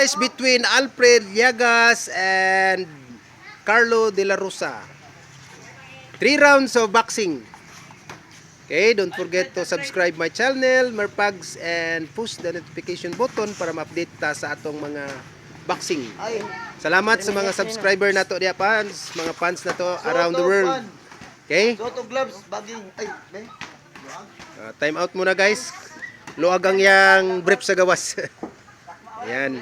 guys between Alfred Llagas and Carlo De La Rosa. 3 rounds of boxing. Okay, don't forget to subscribe my channel, Merpags, and push the notification button para ma-update ta sa atong mga boxing. Salamat sa mga subscriber nato diya fans, mga fans nato around the world. Okay? Soto gloves, baging. Ay, Time out muna guys. Luag ang yang brief sa gawas. Ayan.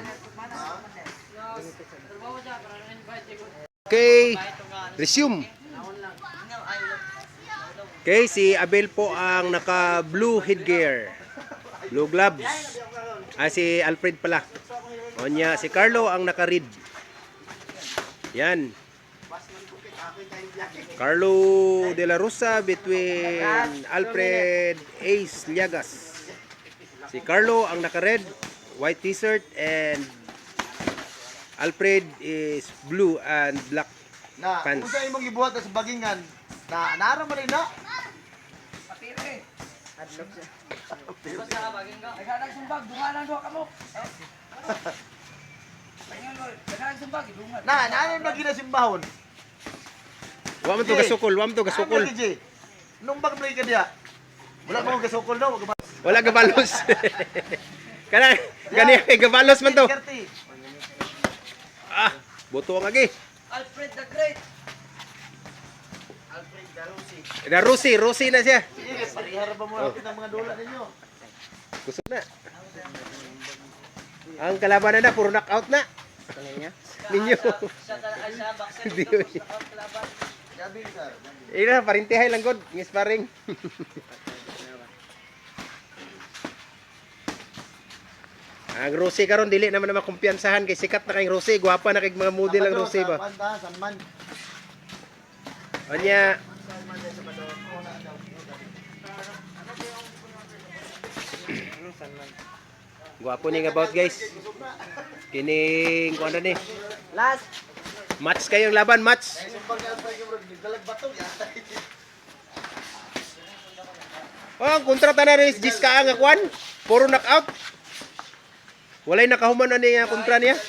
Okay, resume. Okay, si Abel po ang naka blue headgear, blue gloves. Si Alfred pala. O niya, si Carlo ang naka red. Yan. Carlo De La Rosa between Alfred Ace Llagas. Si Carlo ang naka red, white t-shirt, and Alfred is blue and black pants. Kung sa imong gibuhat sa bagingan, naara man rin na. Patire. Adlock siya. Basta ka baging ka. Naghanag sumbag, dungalan doon ka mo. Naghanag sumbag, dungalan. Naanin na ginasimbahon. Wa man to gasukol, wa man to gasukol. Nung bag ka diya. Wala mo gasukol daw. Wala gabalos. Kani gabalos man to. Buto nga gi. Alfred the Great. Alfred Darusi. Rusi na siya. Sige, parihara ba mo ang mga dola ninyo? Kusog na. Ang kalaban na puro knockout na. Kanina? Ninyo. Siya boxer dito sa kalaban. Gabi sir. Ina parintihay lang god, ng sparring. Ang Rosie karon dili naman na makumpiyansahan kay sikat na kay Rosie, gwapa na kay mga model ang Rosie ba. Sanman. Anya gwapo ning about guys. Kining kuan ni. Last. Match kayong laban, match. Oh, kontrata na rin si Jiska ang akuan. Puro knockout. Walay nakahuman na niya kontra niya.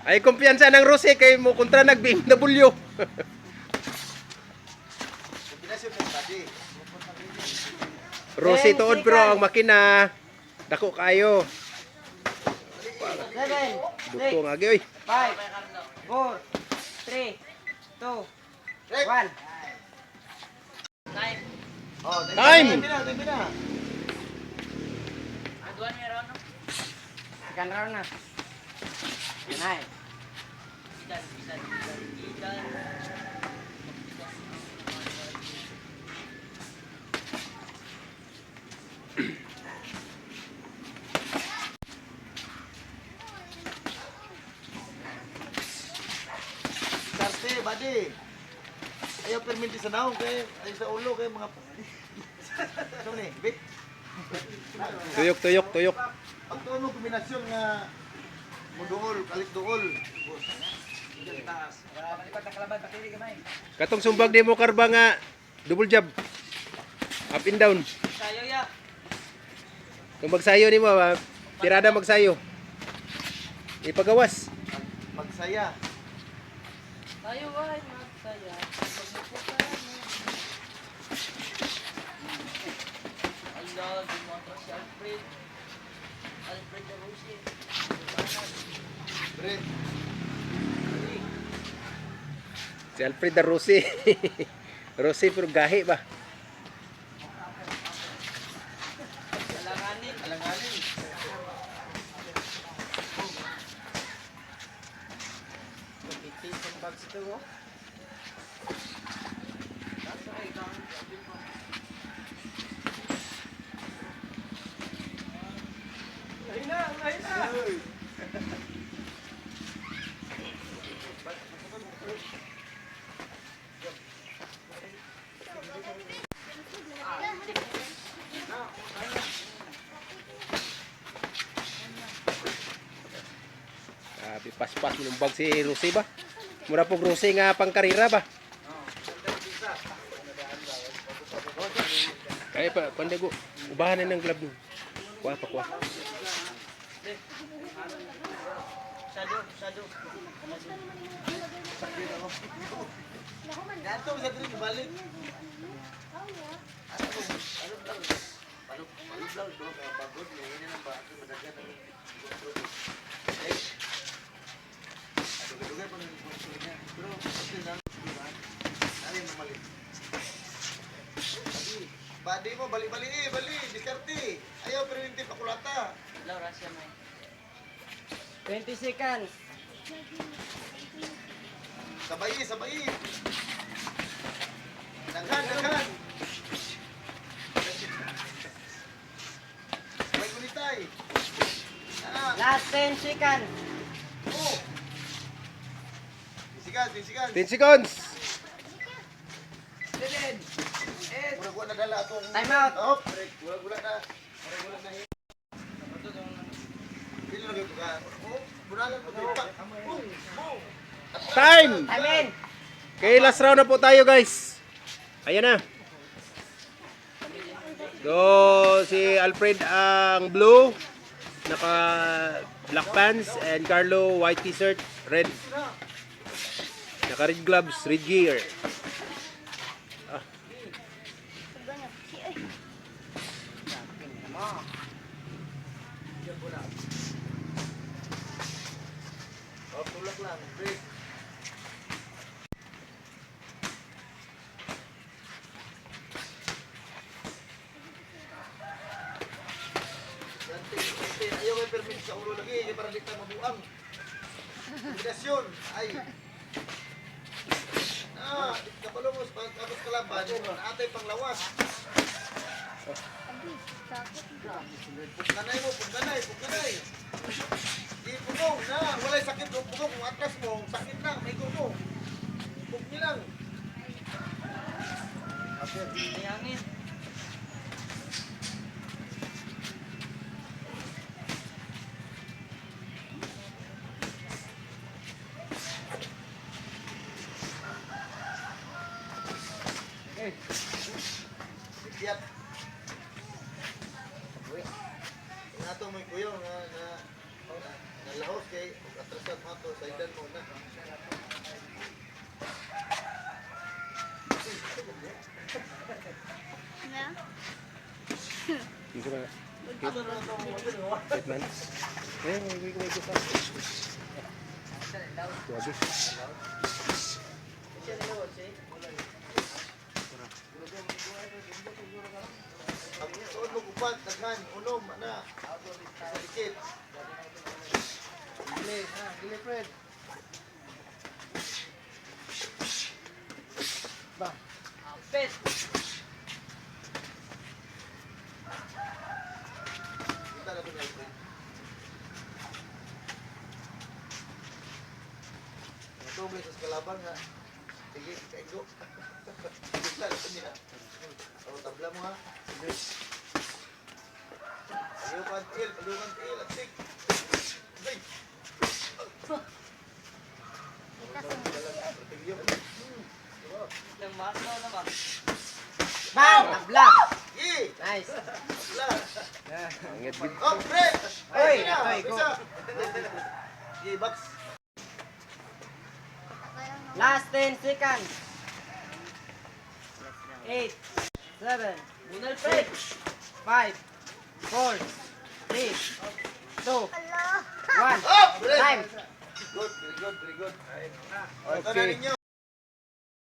Ay kumpiyansa ng Rose kay mo kontra nag BMW. Rose tuod pero ang makina dako kayo. 7, Buto nga gi oy. 5, 4, 3, 2, 1. Oh, Time! Time na. Aduan ni round. Second round na. Nay. Sarte, badi. Ayaw perminti sa naong kay ay sa ulo kay mga ano ni, bit. Tuyok. Ang tuon mo kombinasyon nga muduol, kalit duol. Malipat na kalaban, patili gamay. Katong sumbag nimo karba nga double jab. Up and down. Sayo ya. Kung magsayo nimo, tirada magsayo. Ipagawas. Magsaya. Tayo ay magsaya. Allah, dumoto si Alfred. Alfred the Rosie. Pre. Si Alfred the Rosie. Rosie pero gahi ba? Alanganin. Pagkiti sa bags ito oh. Paspas minumbag si Rosie ba? Mura po Rosie nga pangkarira ba? Ay pa, pandago. Ubahan na ng glove mo. Kuha pa, kuha. Shadow. Ganto sa diri balik. Badi mo bali diskarte. Ayaw preventive pakulata. 20 seconds. Sabay. Daghan. Sabay kunitay. Last 10 seconds. Oh. Bisigan. 10 seconds. Mura na dala atong Time out. Oh, break. Wala na. Dili na gyud ka. Oh, bunalan ko pa. Time! Time in. Okay, last round na po tayo guys. Ayan na. So, si Alfred ang blue. Naka black pants and Carlo white t-shirt, red. Naka red gloves, red gear. Oh, tulak lang. Break. Ayaw may permit sa ulo lagi, kaya para di tayo mabuang. Kombinasyon, ay. Kapalungos, tapos kalaban, naatay pang lawas. Pugkanay. Di pugong na, walay sakit ng pugong. Kung atras mo, sakit na, may kumo. Pug niyo lang. Ayangin. Sikyat. Nato may kuyaw na laos kay atrasan mo to sa idan mo na. Hindi ko na. Ano na to mo? 8 months. Eh, may pa. Grabe. Ang suod mo kupat, daghan, unom, na. Sa dikit. Dili Fred. Bet. Kita na to na Fred. Ito may sa kalaban nga. Sige, kaigo. Kita na to niya. O, tabla mo ha. Paliukan til, atik. Ay! Nang maso na ba? Bang! Tabla. Sige! Nice. Tabla. Angit gid. Oh, break! Oy, Sige na, atoy, go. bisa. Sige, box. Last 10 seconds. 8, 7, 6, 5, 4, 3, 2, 1. Up! Break! Time. Good, very good. Okay. Ito na ninyo.